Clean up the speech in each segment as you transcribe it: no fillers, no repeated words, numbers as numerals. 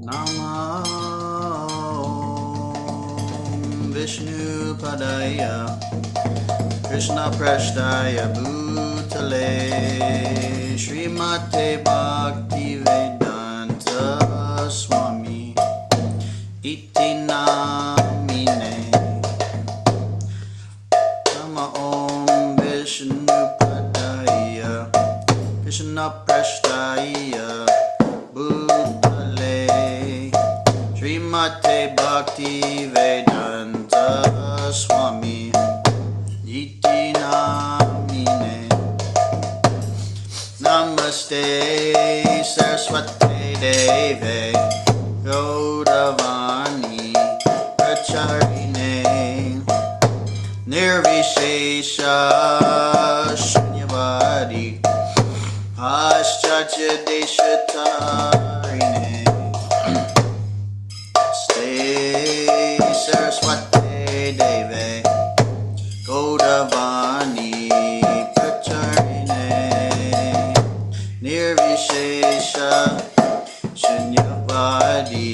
Namo Vishnu Padaya Krishna Prashtaya Bhutale Srimate Bhakti Vedanta Swami Iti Namine Nama Om Vishnu Padaya Krishna Prashtaya Bhutale Srimate Bhakti Vedanta Swami Iti Namine Namaste Saraswate Deve Gaudavani Pracharine Nirvishesha Shunyavadi Paschatya Deshatarine Stay Saraswate Deve Gaudavani Pracharine Nirvishesha Shunyavadi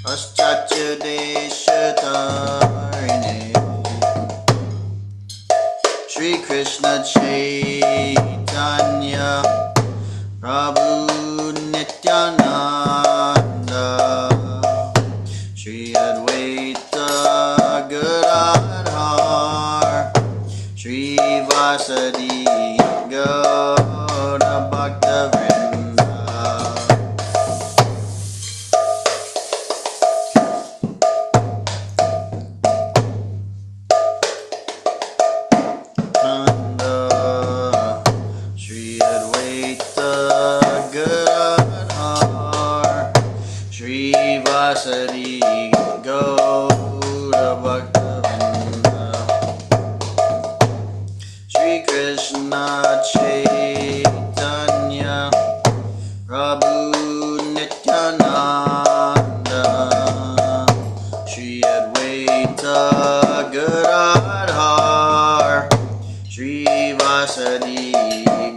Paschatya Deshatarine Shri Krishna Chaitanya Prabhu Nityananda Shri Advaita Gadadhar Shri Vasadi Gauda Bhakta Vrinda Nanda Shri Advaita Gadadhar Shri Vasadi Gauda Bhakta Vrinda Shri Krishna Chaitanya Prabhu Nityananda Shri Advaita Gadadhar Shri Vasadi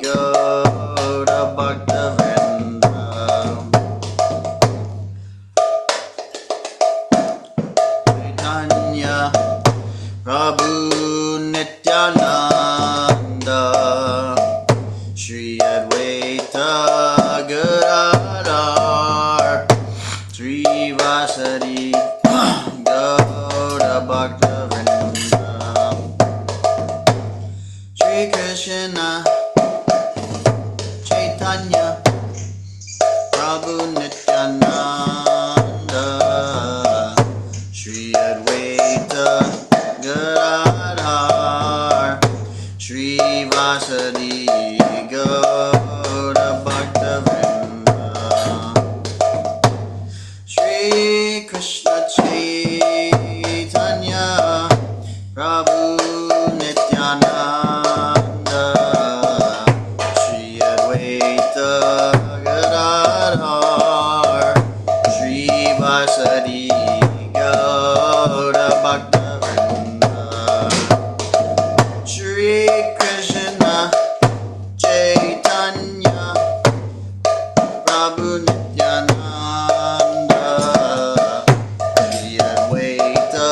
Gauda Bhakta Vrinda Chaitanya Prabhu Nityananda Shri Advaita Gadadhar Shri Vasadi Gauda Bhakta Vrinda Shri Krishna Chaitanya Prabhu Nityananda Shri Advaita Gadadhar Shri Vasadi Gauda Bhakta Vrinda Shri Krishna Chaitanya Prabhu Nityananda Shri Advaita Gadadhar Shri Vasadi Gauda Bhakta Vrinda Shri Krishna Chaitanya Prabhu Nityananda Shri Advaita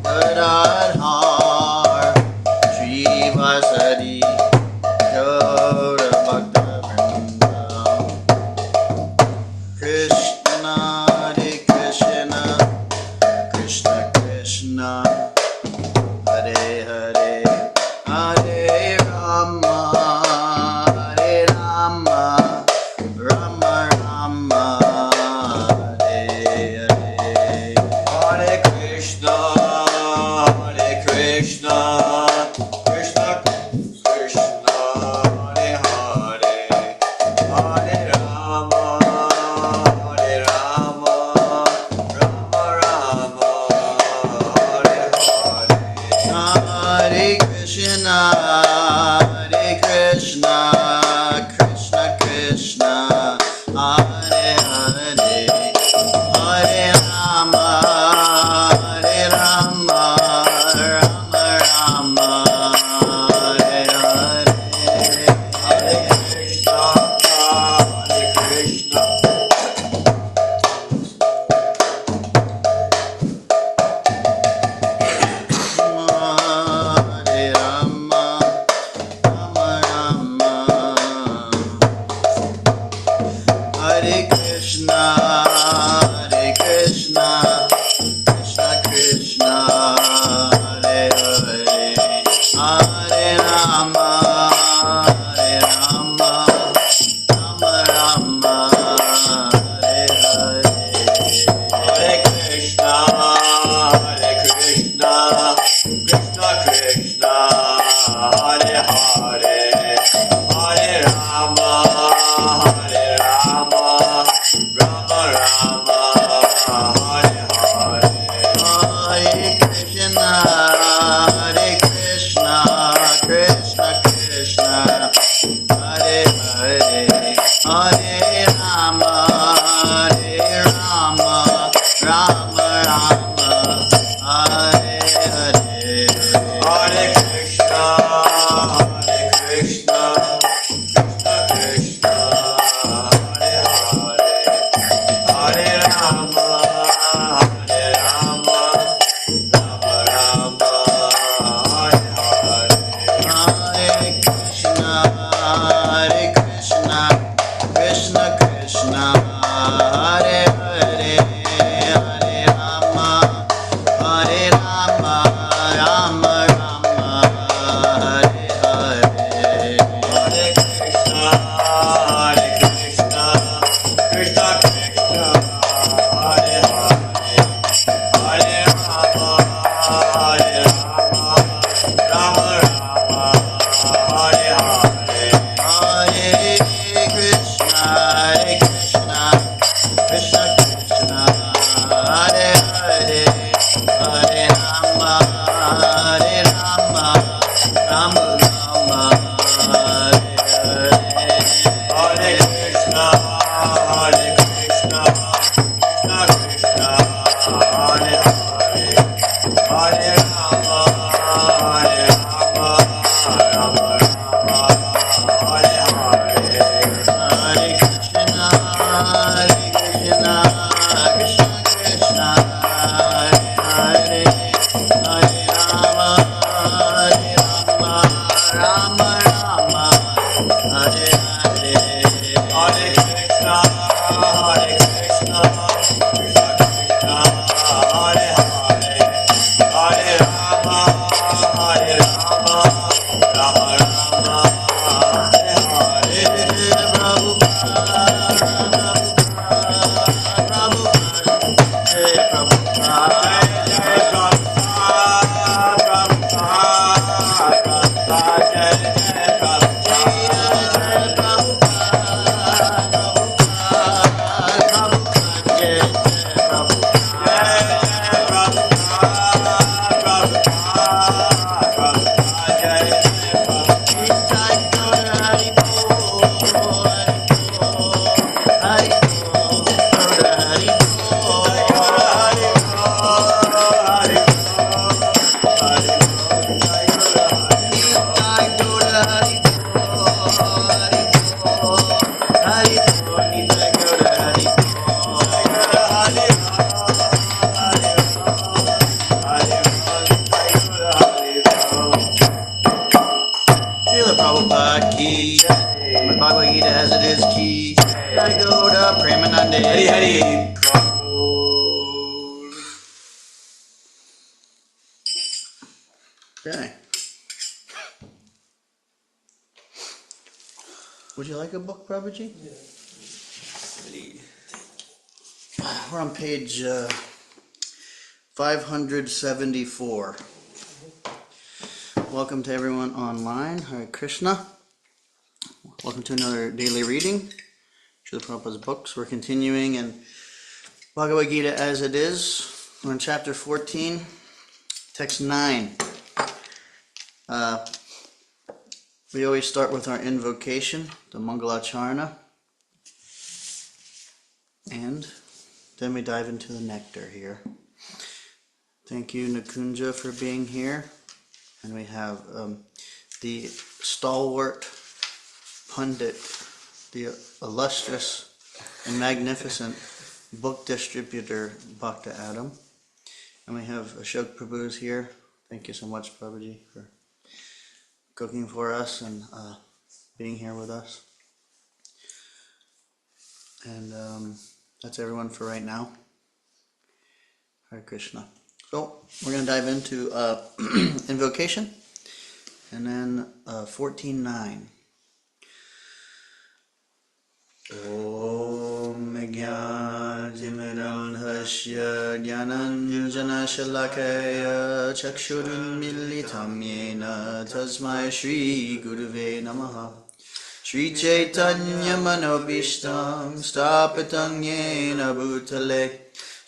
Gadadhar Shri Vasadi Gauda Bhakta Vrinda Krishna Hare Krishna Krishna Krishna Hare Hare Hare Rama Hare Rama Rama Rama Hare Hare Hare Krishna Krishna Krishna Hare Hare Hare Rama Rama Rama Hare Hare Hare Krishna Krishna Krishna Hare Hare Hare Rama Rama Rama Hare Hare Hare Krishna Hare Krishna, Hare Krishna, Krishna Krishna, Hare Hare, Hare Rama, Hare Rama, Rama Rama, Hare Hare, Hare Krishna, Krishna Krishna, Hare Hare, Hare Rama, Rama Rama, Hare Hare, Hare Krishna, Krishna Krishna, Hare Hare, Hare Rama, Rama Rama, Hare Hare, Hare Krishna, Krishna Krishna, Hare Hare, Hare Rama, Rama Rama, Hare Hare, Hare Krishna, Krishna Krishna, Hare Hare, Hare Rama, Rama Rama, Hare Hare, Hare Krishna, Krishna Krishna, Hare Hare, Hare Rama, Rama Rama, Hare Hare, Hare Krishna, Krishna Krishna, Hare Hare, Hare Rama, Rama Rama, Hare Hare, Hare Krishna, Krishna Krishna, Hare Hare, Hare Rama, Rama Rama, Hare Hare, Hare Krishna, Krishna Krishna, Hare Hare, Hare Rama, Rama Rama, Hare Hare, Hare Krishna, Krishna Krishna, Hare Hare, Hare Rama, Rama Rama, Hare Hare, Prabhupada, Jai Prabhupada, Jai Prabhupada, Jai Prabhupada ki, Bhagavad Gita as it is ki, I go to Premanande. Hari Hari. Okay. Would you like a book, Prabhuji? Yeah. We're on page 574. Welcome to everyone online. Hare Krishna. Welcome to another daily reading. Srila Prabhupada's books. We're continuing in Bhagavad Gita as it is. We're in chapter 14, text 9. We always start with our invocation, the Mangalacharana, and then we dive into the nectar here. Thank you, Nakunja, for being here. And we have the stalwart pundit, the illustrious and magnificent book distributor, Bhakta Adam. And we have Ashok Prabhu's here. Thank you so much, Prabhuji, for cooking for us and being here with us. And that's everyone for right now. Hare Krishna. So we're going to dive into invocation, and then 14.9. Om Jnanatimiram Hasya Jnananjana Shalakaya Chakshurunmilitam Yena Tasmai Shri Gurave Namaha Shri Chaitanya Manobishtam Stapitam Yena Bhutale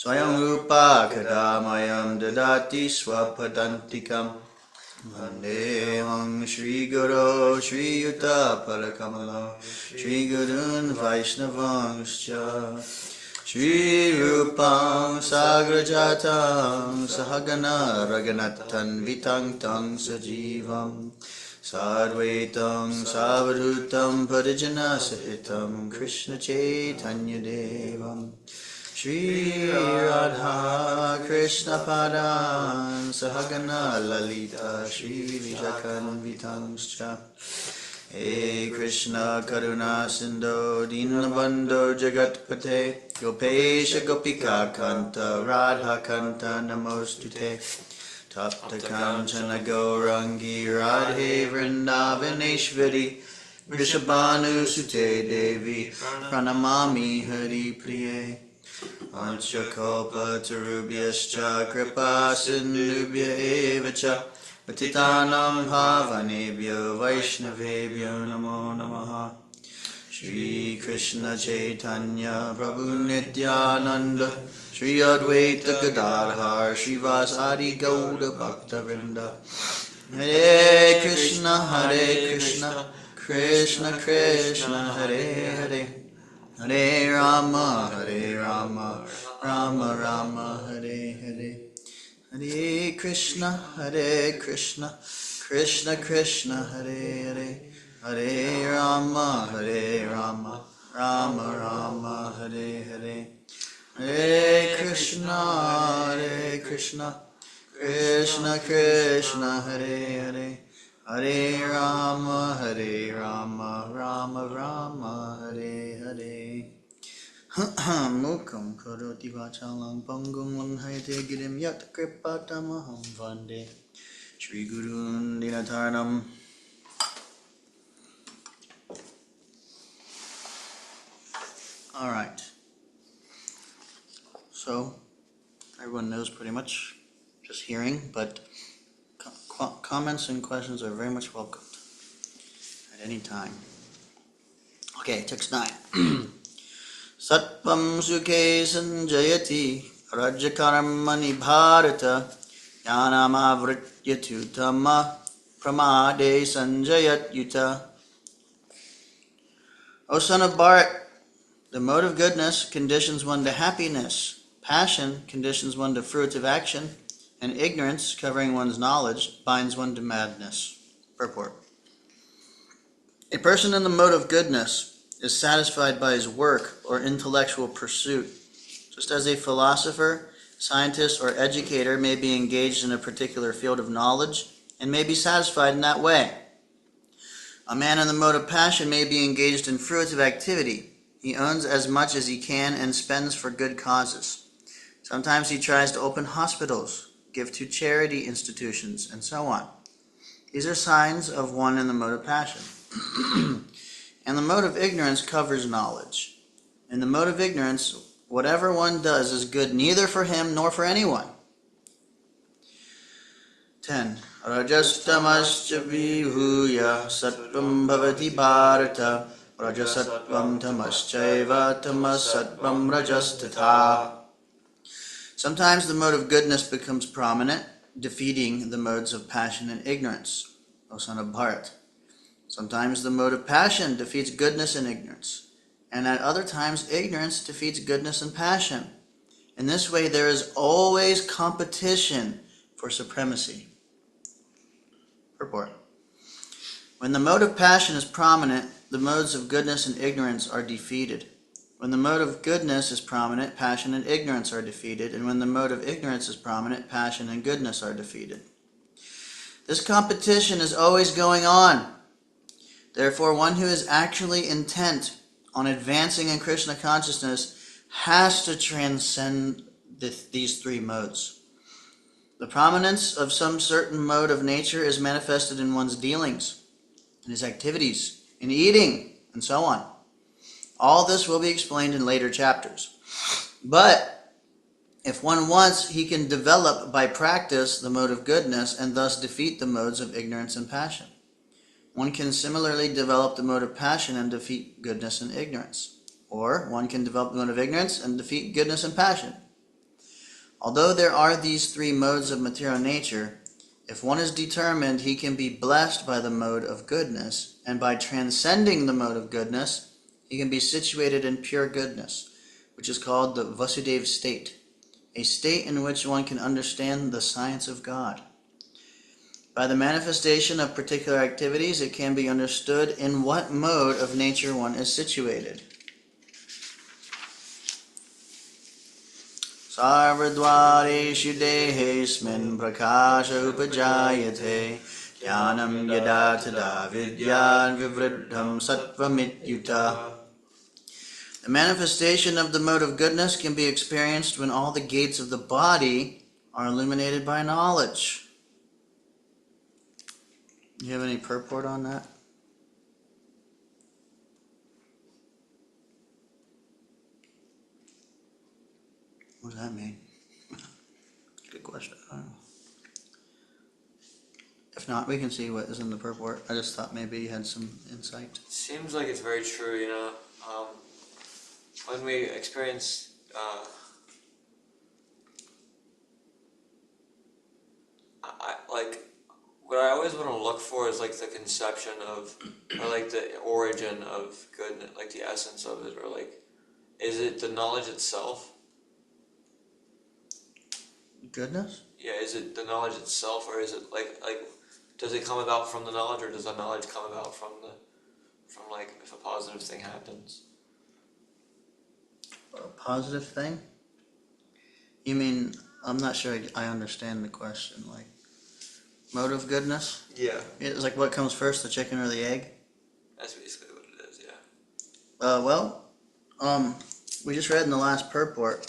Swayam Rupa Kadamayam Dadati Swapadantikam Vandeham Shri Guru Shri Yuta Parakamala Shri Gurun Vaishnavangscha Shri Rupam Sagrajatam Sahagana Raganatan Vitang Tang Sajivam Sadvaitam Savadhutam Parijana Sahitam Krishna Chaitanya Devam Shri Radha Krishna Padan Sahagana Lalita Shri Vijakan Vitangscha He Krishna Karuna Sindho Dinabandho Jagatpate Gopesha Gopika Kanta Radha Kanta Namostute Tapta Kanchana Gaurangi Radhe Vrindavaneshwari Vrishabhanu Sute Devi Pranamami Hari Priye Anchakalpa Tarubhyascha Kripa Sindhubhya Evacha Patitanam Bhavanebhyo Vaishnavebhyo Namo Namaha Shri Krishna Chaitanya Prabhu Nityananda Shri Advaita Gadadhar Srivasadi Gauda Bhakta Vrinda Hare Krishna Krishna Krishna Hare Hare Hare Rama Rama Rama Hare Hare Hare Krishna Krishna Krishna Hare Hare Hare Rama Rama Rama Hare Hare Hare Krishna Krishna Krishna Hare Hare Hare Rama Rama Hare Hare Mukam karoti vachalam pangum langhayate girim yat kripatamaham vande Shri Gurun Dinatarnam. All right. So, everyone knows pretty much, just hearing, but comments and questions are very much welcomed at any time. Okay, text 9. Satvam sukhe sanjayati rajakaramani bharata yanamavritya tama pramade sanjayat yuta. O son of Bharat, the mode of goodness conditions one to happiness, passion conditions one to fruitive action, and ignorance, covering one's knowledge, binds one to madness. Purport. A person in the mode of goodness is satisfied by his work or intellectual pursuit, just as a philosopher, scientist, or educator may be engaged in a particular field of knowledge and may be satisfied in that way. A man in the mode of passion may be engaged in fruitive activity. He owns as much as he can and spends for good causes. Sometimes he tries to open hospitals, give to charity institutions, and so on. These are signs of one in the mode of passion. And the mode of ignorance covers knowledge. In the mode of ignorance, whatever one does is good neither for him nor for anyone. 10. Rajastamascha vibhuya sattvam bhavati bharata rajasattvam tamaschaiva tamasattvam rajastatha. Sometimes the mode of goodness becomes prominent, defeating the modes of passion and ignorance, O son of Bharat. Sometimes the mode of passion defeats goodness and ignorance, and at other times ignorance defeats goodness and passion. In this way there is always competition for supremacy. Purport. When the mode of passion is prominent, the modes of goodness and ignorance are defeated. When the mode of goodness is prominent, passion and ignorance are defeated, and when the mode of ignorance is prominent, passion and goodness are defeated. This competition is always going on. Therefore, one who is actually intent on advancing in Krishna consciousness has to transcend these three modes. The prominence of some certain mode of nature is manifested in one's dealings, in his activities, in eating, and so on. All this will be explained in later chapters. But if one wants, he can develop by practice the mode of goodness and thus defeat the modes of ignorance and passion. One can similarly develop the mode of passion and defeat goodness and ignorance. Or one can develop the mode of ignorance and defeat goodness and passion. Although there are these three modes of material nature, if one is determined, he can be blessed by the mode of goodness, and by transcending the mode of goodness, he can be situated in pure goodness, which is called the Vasudeva state, a state in which one can understand the science of God. By the manifestation of particular activities, it can be understood in what mode of nature one is situated. Sarvadvareshu dehesmin prakasha upajayate jnanam yada tada vidyan vivriddham sattvamityuta. The manifestation of the mode of goodness can be experienced when all the gates of the body are illuminated by knowledge. Do you have any purport on that? What does that mean? Good question. I don't know. If not, we can see what is in the purport. I just thought maybe you had some insight. Seems like it's very true, you know. When we experience what I always want to look for is like the conception of, or like the origin of goodness, like the essence of it, or like, is it the knowledge itself? Goodness? Yeah, is it the knowledge itself, or is it like does it come about from the knowledge, or does the knowledge come about from like if a positive thing happens? A positive thing? You mean, I'm not sure I understand the question. Like, mode of goodness? Yeah. It's like what comes first, the chicken or the egg? That's basically what it is, yeah. We just read in the last purport,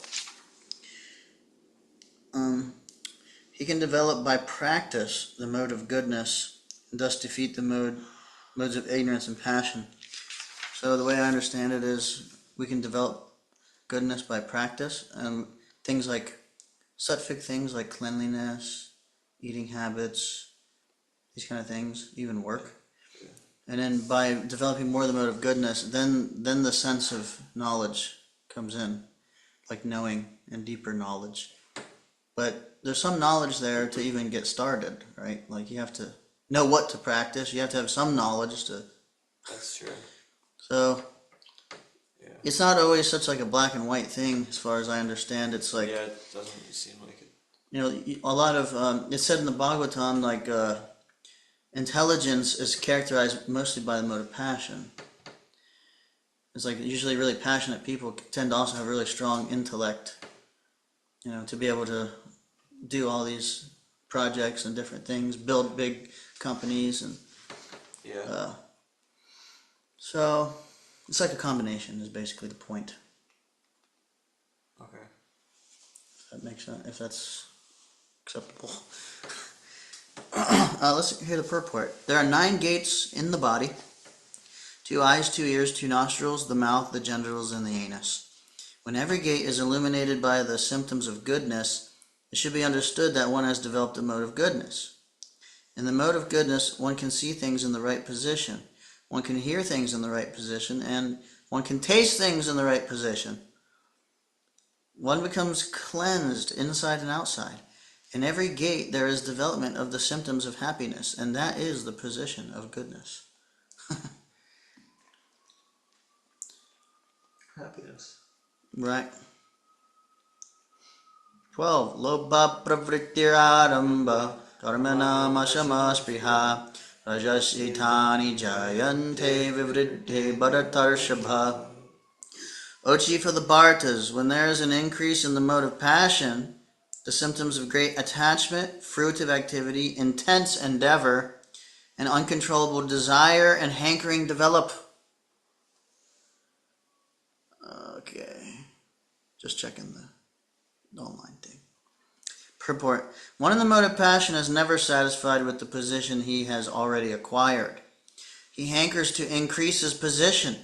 he can develop by practice the mode of goodness and thus defeat the modes of ignorance and passion. So the way I understand it is we can develop goodness by practice, and things like sattvic things like cleanliness, eating habits, these kind of things, even work. And then by developing more of the mode of goodness, then the sense of knowledge comes in, like knowing and deeper knowledge. But there's some knowledge there to even get started, right? Like you have to know what to practice. You have to have some knowledge to. That's true. So it's not always such like a black and white thing, as far as I understand. It's like, yeah, it doesn't seem like it. You know, a lot of it's said in the Bhagavatam, like intelligence is characterized mostly by the mode of passion. It's like usually really passionate people tend to also have really strong intellect, you know, to be able to do all these projects and different things, build big companies, and so it's like a combination is basically the point. Okay. If that makes sense, if that's acceptable. Let's hear the purport. There are 9 gates in the body: 2 eyes, 2 ears, 2 nostrils, the mouth, the genitals, and the anus. When every gate is illuminated by the symptoms of goodness, it should be understood that one has developed a mode of goodness. In the mode of goodness, one can see things in the right position, one can hear things in the right position, and one can taste things in the right position. One becomes cleansed inside and outside. In every gate there is development of the symptoms of happiness, and that is the position of goodness. Happiness. Right. 12. Lobha pravrittirarambha karmanam ashamaspriha rajasithani jayante vivriddhe bharatarshabha. O chief of the Bhartas, when there is an increase in the mode of passion, the symptoms of great attachment, fruitive activity, intense endeavor, and uncontrollable desire and hankering develop. Okay. Just checking the online thing. Purport. One in the mode of passion is never satisfied with the position he has already acquired. He hankers to increase his position.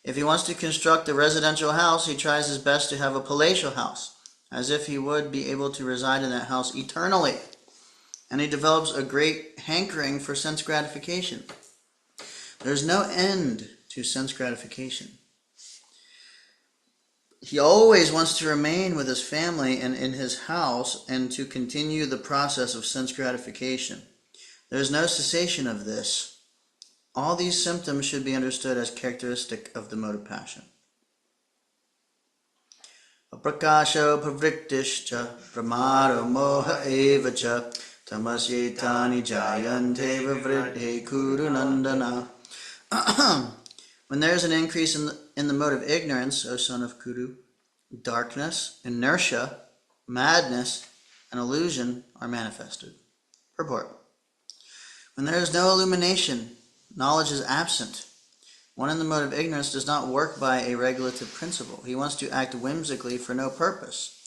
If he wants to construct a residential house, he tries his best to have a palatial house, as if he would be able to reside in that house eternally. And he develops a great hankering for sense gratification. There's no end to sense gratification. He always wants to remain with his family and in his house and to continue the process of sense gratification. There is no cessation of this. All these symptoms should be understood as characteristic of the mode of passion. Aprakasho pravriktishcha pramado moha evacha tamasyetani jayante vivriddhe kurunandana. When there is an increase in the mode of ignorance, O son of Kuru, darkness, inertia, madness, and illusion are manifested. Purport. When there is no illumination, knowledge is absent. One in the mode of ignorance does not work by a regulative principle. He wants to act whimsically for no purpose.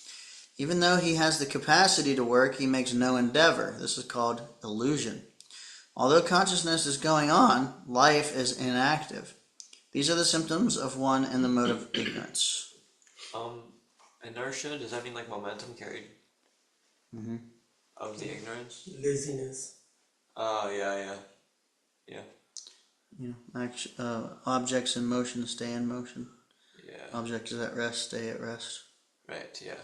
Even though he has the capacity to work, he makes no endeavor. This is called illusion. Although consciousness is going on, life is inactive. These are the symptoms of one in the mode of ignorance. Inertia, does that mean like momentum carried? Mm-hmm. Of the ignorance? Laziness. Oh, yeah. Objects in motion stay in motion. Yeah. Objects at rest stay at rest. Right, yeah.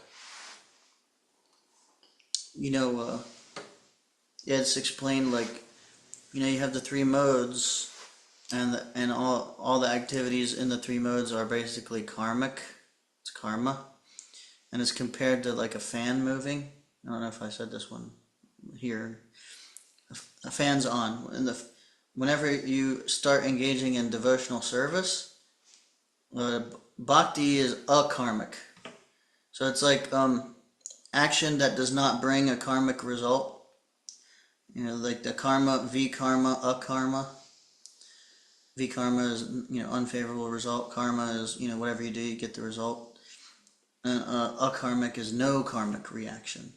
It's explained like, you have the three modes, and all the activities in the three modes are basically karmic. It's karma, and it's compared to like a fan moving. I don't know if I said this one here. A fan's on, and whenever you start engaging in devotional service, bhakti is akarmic. So it's like action that does not bring a karmic result. Like the karma, vikarma, akarma. Vikarma is unfavorable result. Karma is whatever you do, you get the result. And akarmic is no karmic reaction.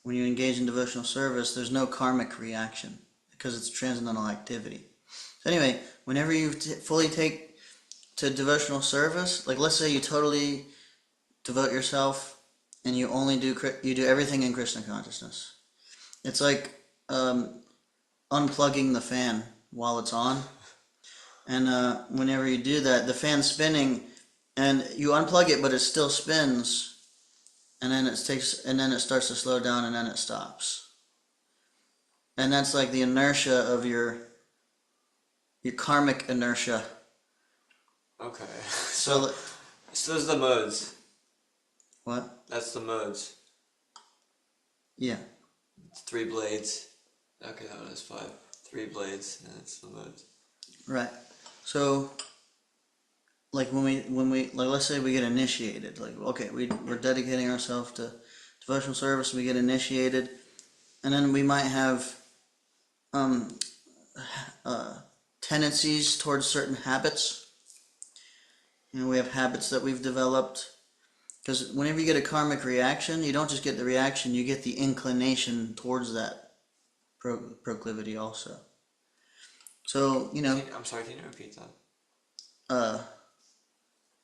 When you engage in devotional service, there's no karmic reaction because it's transcendental activity. So anyway, whenever you fully take to devotional service, like let's say you totally devote yourself and you do everything in Krishna consciousness. It's like unplugging the fan while it's on, and whenever you do that, the fan's spinning, and you unplug it, but it still spins, and then it starts to slow down, and then it stops. And that's like the inertia of your karmic inertia. Okay. So those are the modes. What? That's the modes. Yeah. It's 3 blades. Okay, that one is 5. 3 blades, and it's the modes. Right. So, like when we let's say we get initiated, like okay, we're dedicating ourselves to devotional service, we get initiated, and then we might have tendencies towards certain habits. We have habits that we've developed. Because whenever you get a karmic reaction, you don't just get the reaction, you get the inclination towards that proclivity also. So, I'm sorry, can you repeat that?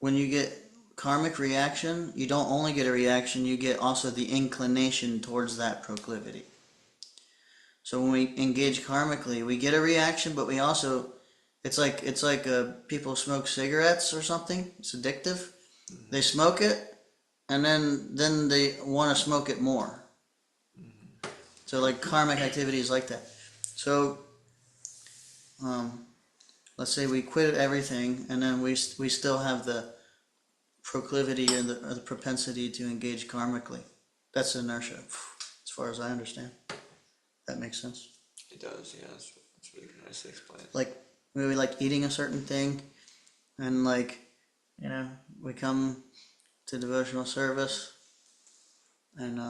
When you get karmic reaction, you don't only get a reaction, you get also the inclination towards that proclivity. So when we engage karmically, we get a reaction, but we also, it's like people smoke cigarettes or something. It's addictive. Mm-hmm. They smoke it, and then they want to smoke it more. Mm-hmm. So like karmic activity is like that. So let's say we quit everything, and then we still have the proclivity or the propensity to engage karmically. That's inertia, as far as I understand. That makes sense? It does, yeah. It's really nicely explained. Like, we like eating a certain thing, and we come to devotional service, and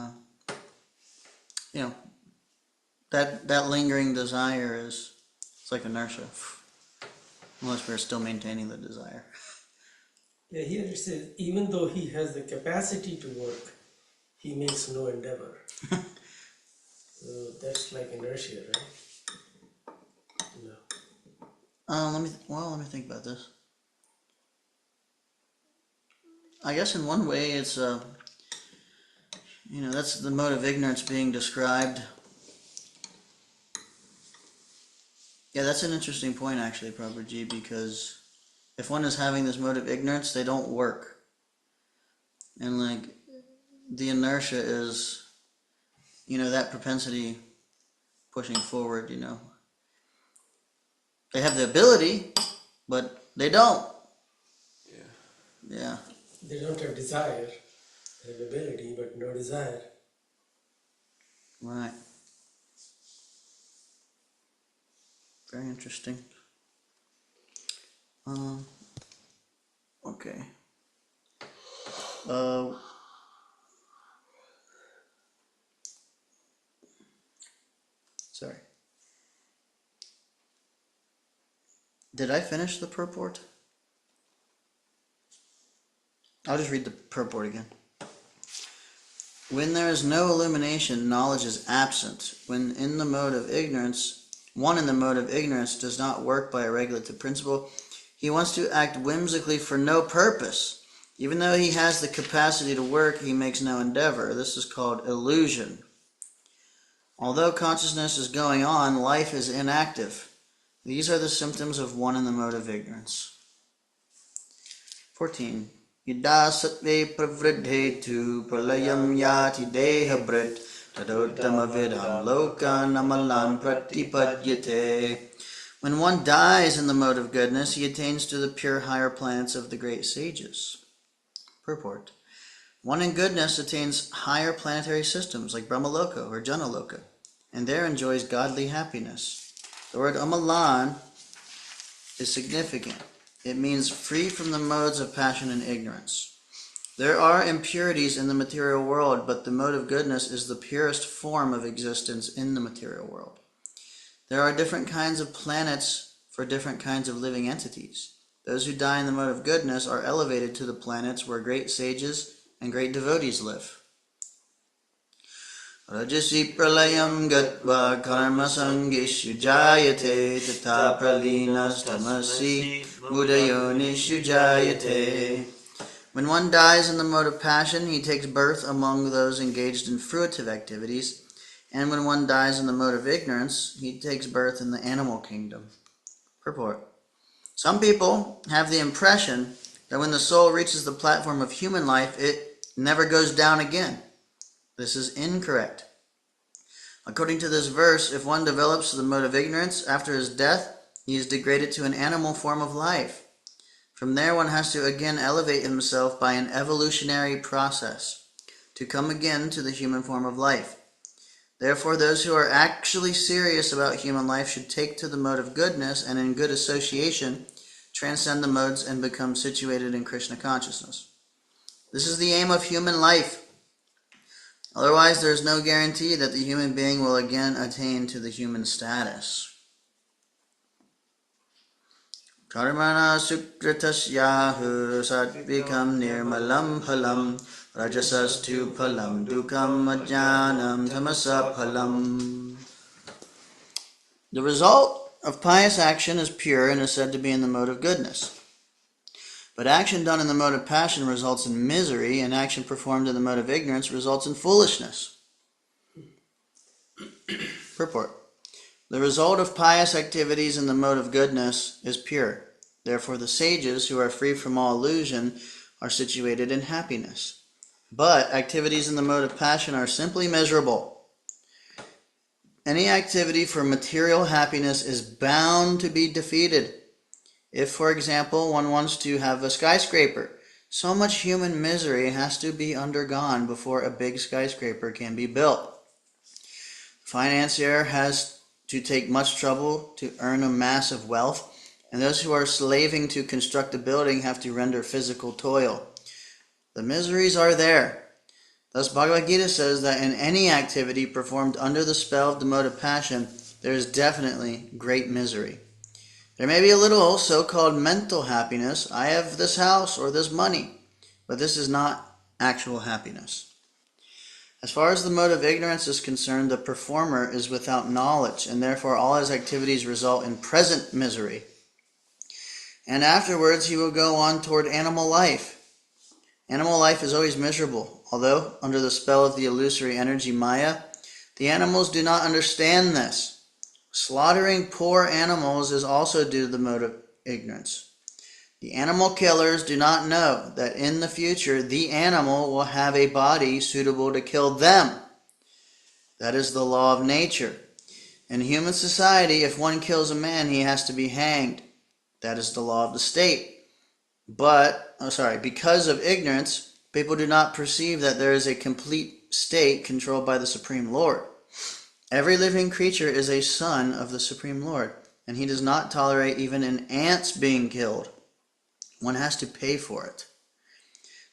that lingering desire it's like inertia, unless we're still maintaining the desire. Yeah, here it says, even though he has the capacity to work, he makes no endeavor. So that's like inertia, right? No. Let me think about this. I guess in one way it's that's the mode of ignorance being described. Yeah, that's an interesting point actually, Prabhuji, because if one is having this mode of ignorance, they don't work. And like the inertia is, that propensity pushing forward, They have the ability, but they don't. Yeah. Yeah. They don't have desire. They have ability, but no desire. Right. Very interesting. Okay. Sorry. Did I finish the purport? I'll just read the purport again. When there is no illumination, knowledge is absent. One in the mode of ignorance does not work by a regulative principle. He wants to act whimsically for no purpose. Even though he has the capacity to work, he makes no endeavor. This is called illusion. Although consciousness is going on, life is inactive. These are the symptoms of one in the mode of ignorance. 14. Yada sattve pravriddhetu pralayam yati dehabrit tadottama vidam lokan amalan pratipadyate. When one dies in the mode of goodness, he attains to the pure higher planets of the great sages. Purport. One in goodness attains higher planetary systems like Brahmaloka or Janaloka, and there enjoys godly happiness. The word amalan is significant. It means free from the modes of passion and ignorance. There are impurities in the material world, but the mode of goodness is the purest form of existence in the material world. There are different kinds of planets for different kinds of living entities. Those who die in the mode of goodness are elevated to the planets where great sages and great devotees live. Rajasi pralayam gatva karma sangishu jayate tata pralinas tamasi budayonishu jayate. When one dies in the mode of passion, he takes birth among those engaged in fruitive activities, and when one dies in the mode of ignorance, he takes birth in the animal kingdom. Purport. Some people have the impression that when the soul reaches the platform of human life, it never goes down again. This is incorrect. According to this verse, if one develops the mode of ignorance, after his death, he is degraded to an animal form of life. From there, one has to again elevate himself by an evolutionary process to come again to the human form of life. Therefore, those who are actually serious about human life should take to the mode of goodness and in good association transcend the modes and become situated in Krishna consciousness. This is the aim of human life. Otherwise, there is no guarantee that the human being will again attain to the human status. Karmana sukratasyahu satvikam nirmalam phalam rajasastu phalam dukam ajnanam tamasa phalam. The result of pious action is pure and is said to be in the mode of goodness. But action done in the mode of passion results in misery, and action performed in the mode of ignorance results in foolishness. Purport. The result of pious activities in the mode of goodness is pure. Therefore, the sages, who are free from all illusion, are situated in happiness. But activities in the mode of passion are simply miserable. Any activity for material happiness is bound to be defeated. If, for example, one wants to have a skyscraper, so much human misery has to be undergone before a big skyscraper can be built. The financier has to take much trouble to earn a mass of wealth, and those who are slaving to construct a building have to render physical toil. The miseries are there. Thus, Bhagavad Gita says that in any activity performed under the spell of the mode of passion, there is definitely great misery. There may be a little so-called mental happiness. I have this house or this money, but this is not actual happiness. As far as the mode of ignorance is concerned, the performer is without knowledge, and therefore all his activities result in present misery. And afterwards he will go on toward animal life. Animal life is always miserable, although, under the spell of the illusory energy Maya, the animals do not understand this. Slaughtering poor animals is also due to the mode of ignorance. The animal killers do not know that in the future the animal will have a body suitable to kill them. That is the law of nature. In human society, if one kills a man, he has to be hanged. That is the law of the state. Because of ignorance, people do not perceive that there is a complete state controlled by the Supreme Lord. Every living creature is a son of the Supreme Lord, and he does not tolerate even an ant's being killed. One has to pay for it.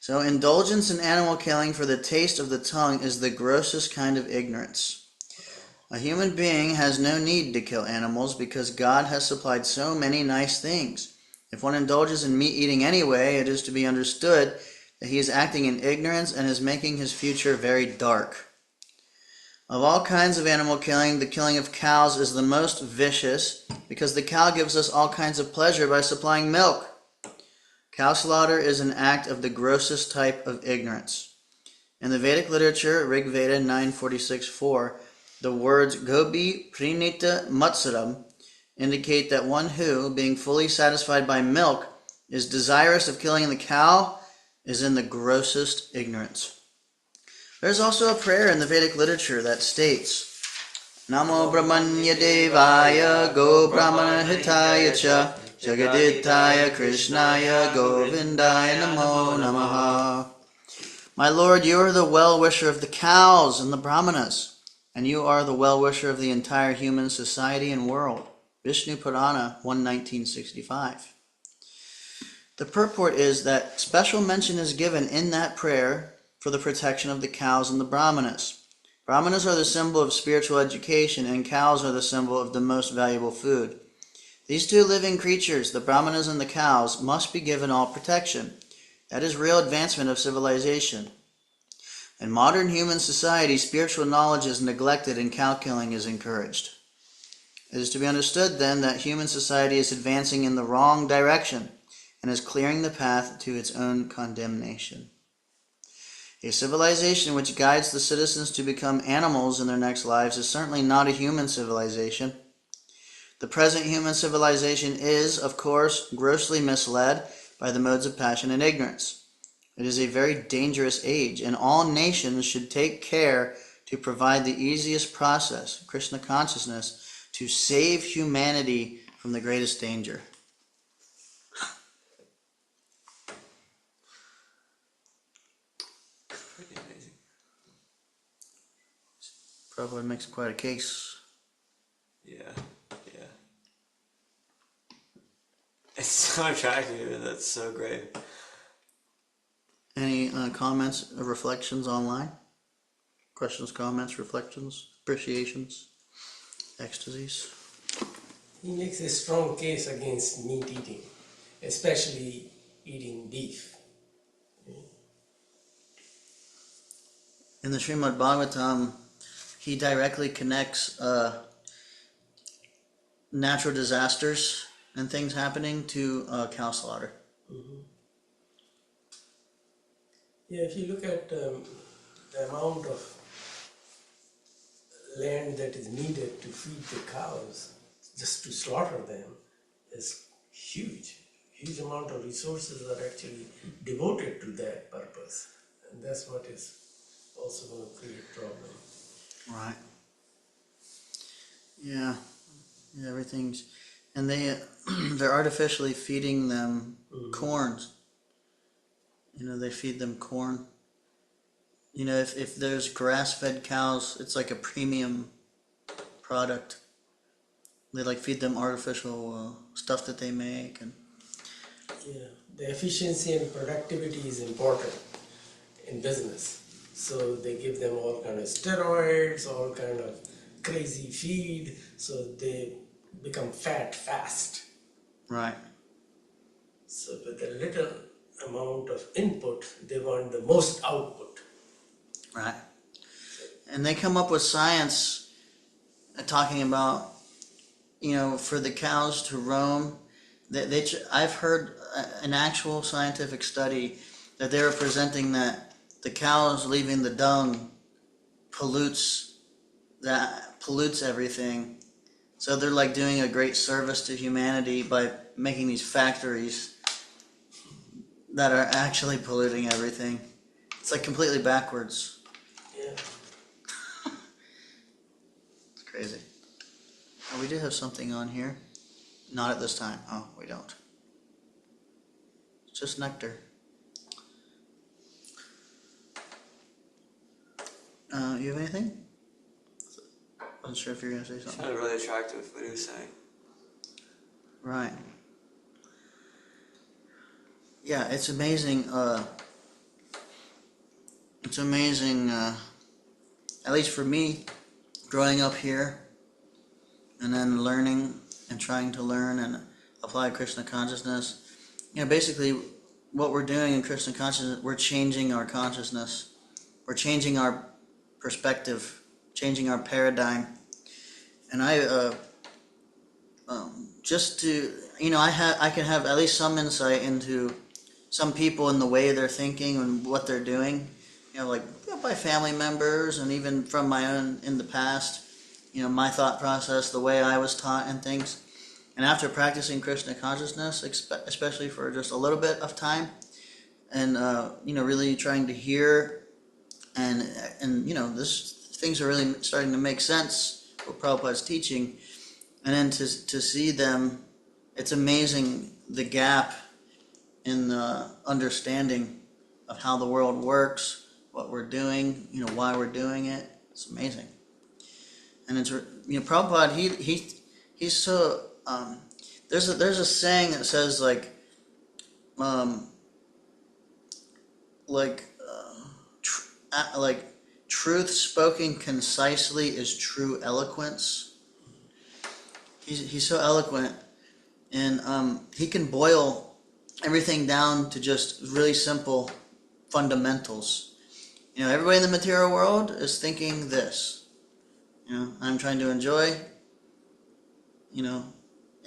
So indulgence in animal killing for the taste of the tongue is the grossest kind of ignorance. A human being has no need to kill animals because God has supplied so many nice things. If one indulges in meat eating anyway, it is to be understood that he is acting in ignorance and is making his future very dark. Of all kinds of animal killing, the killing of cows is the most vicious because the cow gives us all kinds of pleasure by supplying milk. Cow slaughter is an act of the grossest type of ignorance. In the Vedic literature, Rig Veda 946.4, the words Gobi Prinita Matsaram indicate that one who, being fully satisfied by milk, is desirous of killing the cow is in the grossest ignorance. There's also a prayer in the Vedic literature that states, Namo Brahmanya Devaya Go Brahmana Hitaya Cha Jagaditaya Krishnaya Govindaya Namo Namaha. My Lord, you are the well-wisher of the cows and the brahmanas, and you are the well-wisher of the entire human society and world. Vishnu Purana 1:1965. The purport is that special mention is given in that prayer for the protection of the cows and the brahmanas. Brahmanas are the symbol of spiritual education, and cows are the symbol of the most valuable food. These two living creatures, the brahmanas and the cows, must be given all protection. That is real advancement of civilization. In modern human society, spiritual knowledge is neglected and cow killing is encouraged. It is to be understood then that human society is advancing in the wrong direction and is clearing the path to its own condemnation. A civilization which guides the citizens to become animals in their next lives is certainly not a human civilization. The present human civilization is, of course, grossly misled by the modes of passion and ignorance. It is a very dangerous age, and all nations should take care to provide the easiest process, Krishna consciousness, to save humanity from the greatest danger. Pretty amazing. Prabhupada makes quite a case. Yeah. It's so attractive, and that's so great. Any comments or reflections online? Questions, comments, reflections, appreciations, ecstasies? He makes a strong case against meat eating, especially eating beef. In the Srimad Bhagavatam, he directly connects natural disasters and things happening to cow slaughter. Mm-hmm. Yeah, if you look at the amount of land that is needed to feed the cows, just to slaughter them, is huge. Huge amount of resources are actually devoted to that purpose, and that's what is also going to create problem. Right. Yeah. Everything's, and they're artificially feeding them corns. They feed them corn. If there's grass-fed cows, it's like a premium product. They feed them artificial stuff that they make, and Yeah, the efficiency and productivity is important in business. So they give them all kind of steroids, all kind of crazy feed, so they become fat fast. Right. So with a little amount of input, they want the most output. Right. And they come up with science talking about, for the cows to roam. I've heard an actual scientific study that they were presenting that the cows leaving the dung pollutes everything. So they're like doing a great service to humanity by making these factories that are actually polluting everything. It's like completely backwards. Yeah. It's crazy. Oh, we do have something on here. Not at this time. Oh, we don't. It's just nectar. You have anything? Wasn't sure if you were going to say It something. sounded really attractive, what he was saying. Right. Yeah, it's amazing. It's amazing, at least for me, growing up here and then learning and trying to learn and apply Krishna consciousness. Basically, what we're doing in Krishna consciousness, we're changing our consciousness. We're changing our perspective, changing our paradigm. And just to, I can have at least some insight into some people and the way they're thinking and what they're doing. By family members and even from my own in the past, my thought process, the way I was taught and things. And after practicing Krishna consciousness, especially for just a little bit of time, and really trying to hear, and this things are really starting to make sense what Prabhupada's teaching, and then to see them, it's amazing the gap in the understanding of how the world works, what we're doing, why we're doing it. It's amazing. And it's Prabhupada, he's so there's a saying that says truth spoken concisely is true eloquence. He's so eloquent, and he can boil everything down to just really simple fundamentals. Everybody in the material world is thinking this. I'm trying to enjoy.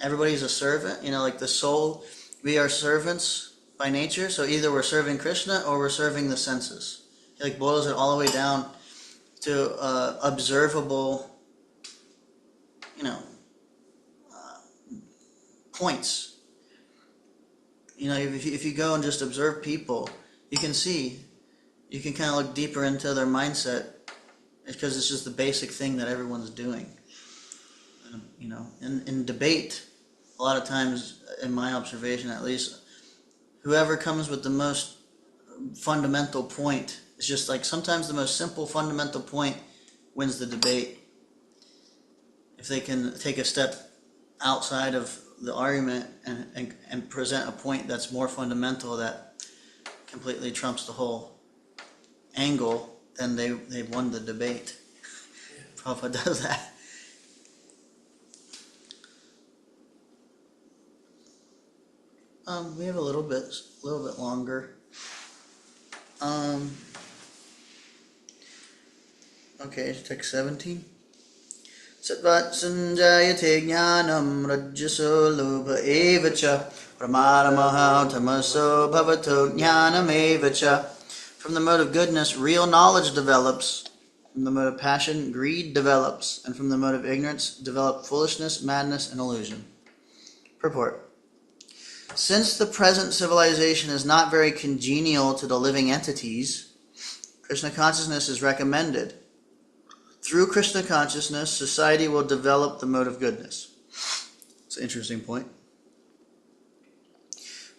Everybody's a servant. Like the soul, we are servants by nature. So either we're serving Krishna or we're serving the senses. He boils it all the way down to observable, points. If you go and just observe people, you can kind of look deeper into their mindset, because it's just the basic thing that everyone's doing. In debate, a lot of times, in my observation at least, whoever comes with the most fundamental point, it's just sometimes the most simple fundamental point wins the debate. If they can take a step outside of the argument and present a point that's more fundamental, that completely trumps the whole angle, then they've won the debate. Prabhupada does that. We have a little bit longer. Okay, text 17. Satvat sanjayate jnanam rajyaso lobha evacha pramadamaha tamaso bhavato jnanam evacha. From the mode of goodness, real knowledge develops. From the mode of passion, greed develops. And from the mode of ignorance, develop foolishness, madness, and illusion. Purport. Since the present civilization is not very congenial to the living entities, Krishna consciousness is recommended. Through Krishna consciousness, society will develop the mode of goodness. It's an interesting point.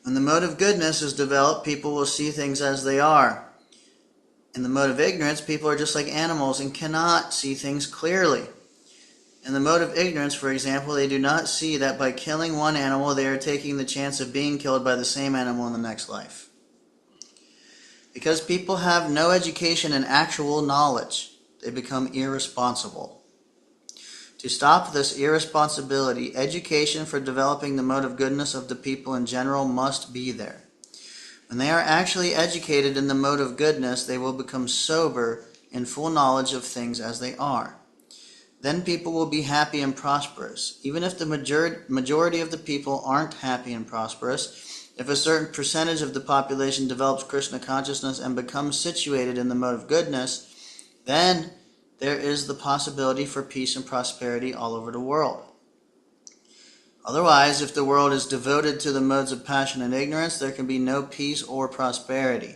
When the mode of goodness is developed, people will see things as they are. In the mode of ignorance, people are just like animals and cannot see things clearly. In the mode of ignorance, for example, they do not see that by killing one animal, they are taking the chance of being killed by the same animal in the next life. Because people have no education and actual knowledge, they become irresponsible. To stop this irresponsibility, education for developing the mode of goodness of the people in general must be there. When they are actually educated in the mode of goodness, they will become sober in full knowledge of things as they are. Then people will be happy and prosperous. Even if the majority of the people aren't happy and prosperous, if a certain percentage of the population develops Krishna consciousness and becomes situated in the mode of goodness, then there is the possibility for peace and prosperity all over the world. Otherwise, if the world is devoted to the modes of passion and ignorance, there can be no peace or prosperity.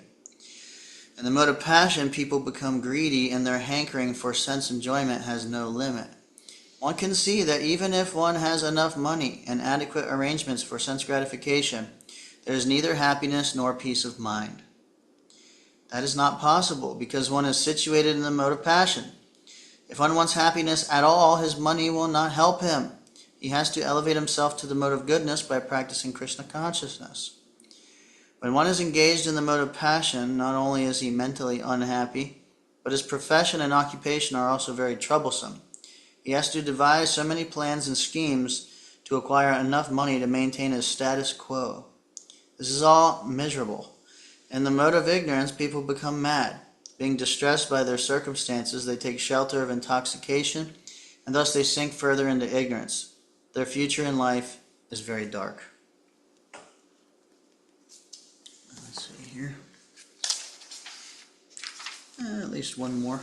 In the mode of passion, people become greedy and their hankering for sense enjoyment has no limit. One can see that even if one has enough money and adequate arrangements for sense gratification, there is neither happiness nor peace of mind. That is not possible because one is situated in the mode of passion. If one wants happiness at all, his money will not help him. He has to elevate himself to the mode of goodness by practicing Krishna consciousness. When one is engaged in the mode of passion, not only is he mentally unhappy, but his profession and occupation are also very troublesome. He has to devise so many plans and schemes to acquire enough money to maintain his status quo. This is all miserable. In the mode of ignorance, people become mad. Being distressed by their circumstances, they take shelter of intoxication, and thus they sink further into ignorance. Their future in life is very dark. Let's see here. At least one more.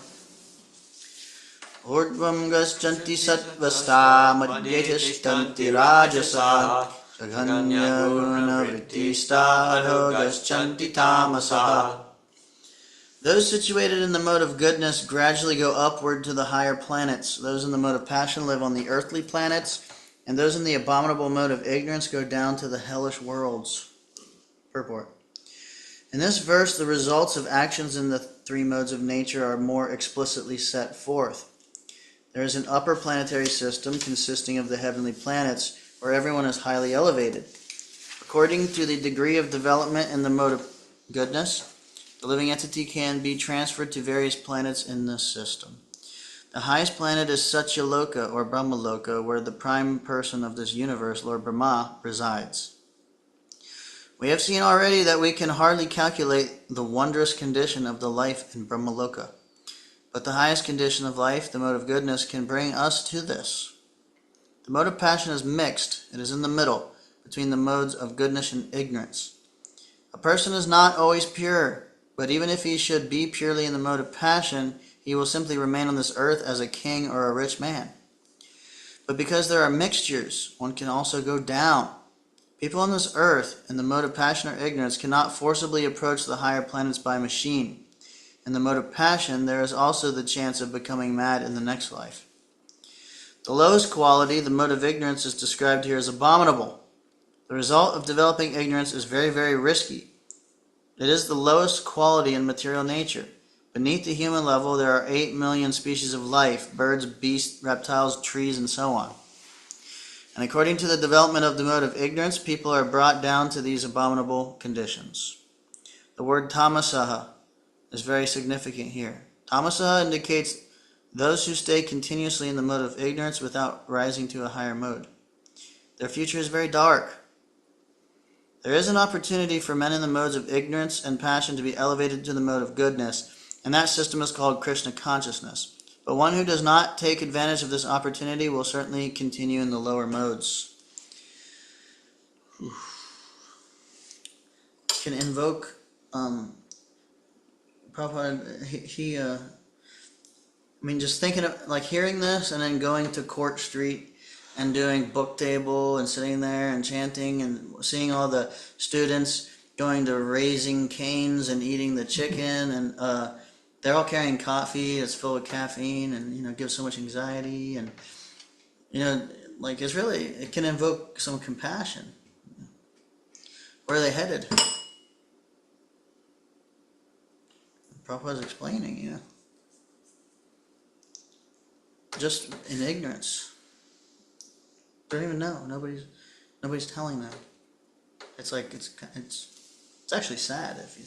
Urdvam gaschanti satvasta madhyatishtanti rajasa Jaganya guna vrittista adho gaschanti tamasaha. Those situated in the mode of goodness gradually go upward to the higher planets. Those in the mode of passion live on the earthly planets, and those in the abominable mode of ignorance go down to the hellish worlds. Purport. In this verse, the results of actions in the three modes of nature are more explicitly set forth. There is an upper planetary system consisting of the heavenly planets where everyone is highly elevated. According to the degree of development in the mode of goodness, the living entity can be transferred to various planets in this system. The highest planet is Satyaloka or Brahmaloka, where the prime person of this universe, Lord Brahma, resides. We have seen already that we can hardly calculate the wondrous condition of the life in Brahmaloka. But the highest condition of life, the mode of goodness, can bring us to this. The mode of passion is mixed. It is in the middle, between the modes of goodness and ignorance. A person is not always pure, but even if he should be purely in the mode of passion, he will simply remain on this earth as a king or a rich man. But because there are mixtures, one can also go down. People on this earth, in the mode of passion or ignorance, cannot forcibly approach the higher planets by machine. In the mode of passion, there is also the chance of becoming mad in the next life. The lowest quality, the mode of ignorance, is described here as abominable. The result of developing ignorance is very, very risky. It is the lowest quality in material nature. Beneath the human level, there are 8 million species of life, birds, beasts, reptiles, trees, and so on. And according to the development of the mode of ignorance, people are brought down to these abominable conditions. The word tamasaha is very significant here. Tamasaha indicates those who stay continuously in the mode of ignorance without rising to a higher mode. Their future is very dark. There is an opportunity for men in the modes of ignorance and passion to be elevated to the mode of goodness, and that system is called Krishna consciousness. But one who does not take advantage of this opportunity will certainly continue in the lower modes. Can invoke Prabhupada, just thinking of, like, hearing this and then going to Court Street and doing book table and sitting there and chanting and seeing all the students going to Raising Cane's and eating the chicken, and they're all carrying coffee that's full of caffeine and gives so much anxiety, and it can invoke some compassion. Where are they headed? Prabhupada's explaining, just in ignorance. Don't even know. Nobody's telling them. It's like it's actually sad if you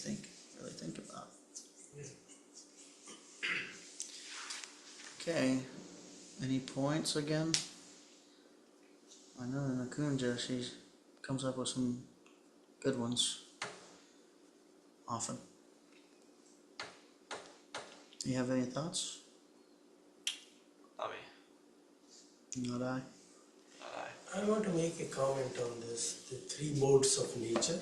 really think about it. Okay. Any points again? I know Nakunja, she comes up with some good ones often. Do you have any thoughts? Not me. Not I. Not I. I want to make a comment on this, the three modes of nature.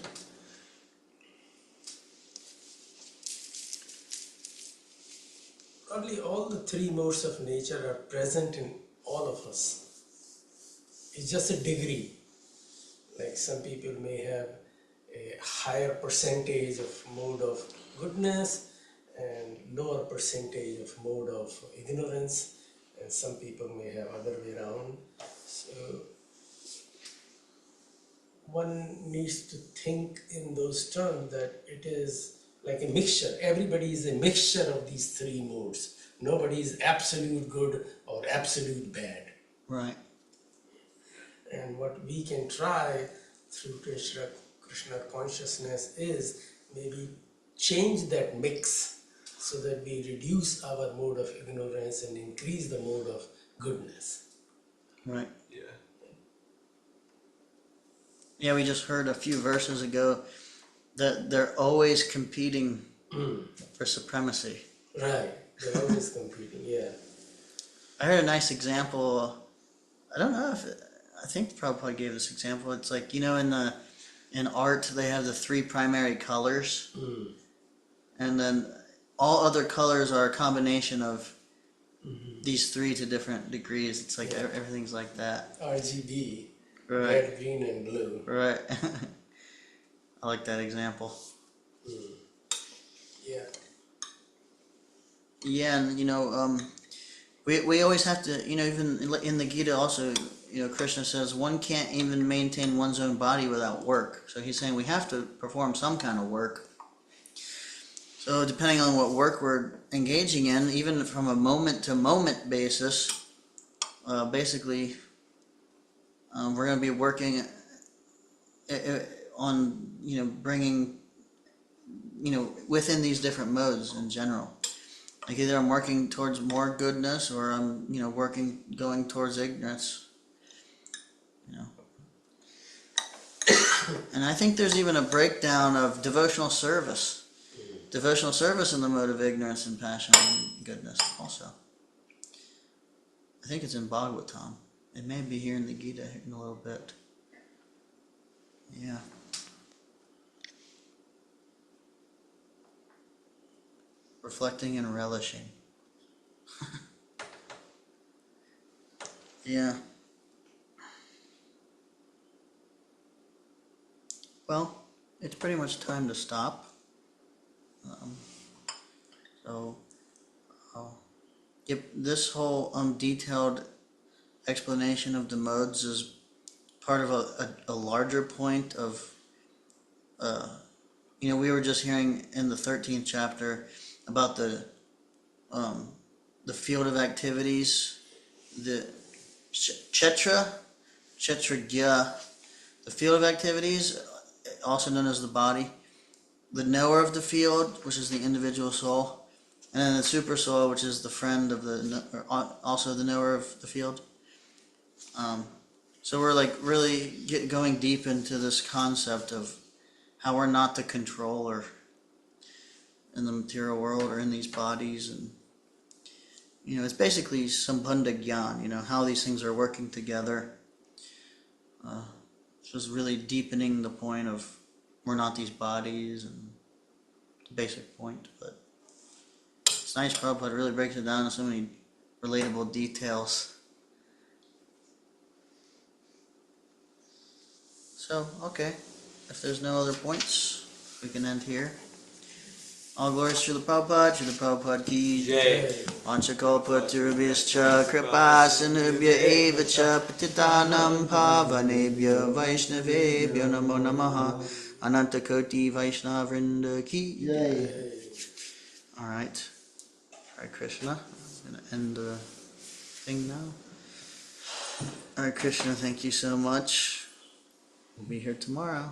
Probably all the three modes of nature are present in all of us. It's just a degree. Like some people may have a higher percentage of mode of goodness and lower percentage of mode of ignorance, and some people may have other way around. So one needs to think in those terms that it is like a mixture. Everybody is a mixture of these three modes. Nobody is absolute good or absolute bad. Right. And what we can try through Krishna consciousness is maybe change that mix so that we reduce our mode of ignorance and increase the mode of goodness. Right. Yeah. Yeah, we just heard a few verses ago that they're always competing for supremacy. Right, they're always competing, yeah. I heard a nice example. I don't know if I think Prabhupada gave this example. It's like, in art they have the three primary colors, and then all other colors are a combination of these three to different degrees. It's like everything's like that. RGB, Right. red, green, and blue. Right. I like that example. Yeah. Yeah, and we always have to, even in the Gita also, Krishna says one can't even maintain one's own body without work. So he's saying we have to perform some kind of work. So depending on what work we're engaging in, even from a moment-to-moment basis, basically, we're going to be working on, bringing, within these different modes in general. Like either I'm working towards more goodness or I'm, going towards ignorance. And I think there's even a breakdown of devotional service. Devotional service in the mode of ignorance and passion and goodness also. I think it's in Bhagavatam. It may be here in the Gita in a little bit. Yeah. Reflecting and relishing. Yeah. Well, it's pretty much time to stop. So, this whole detailed explanation of the modes is part of a larger point of, we were just hearing in the 13th chapter about the field of activities, the Kshetragya, the field of activities, also known as the body, the knower of the field, which is the individual soul, and then the super soul, which is the friend of also the knower of the field. So we're like really going deep into this concept of how we're not the controller in the material world or in these bodies, and it's basically Sambandha Gyan, how these things are working together. Just really deepening the point of we're not these bodies, and the basic point. But it's nice Prabhupada really breaks it down in so many relatable details. So, okay, if there's no other points, we can end here. All glories to the Prabhupada ki Jai. Vanchakalpatarubhyascha kripa sinubhya eva cha patitanam pavanebhya vaishnavebhyo namo namaha anantakoti vaishnavrinda ki jai. Alright. Hare Krishna. I'm going to end the thing now. Hare Krishna, thank you so much. We'll be here tomorrow.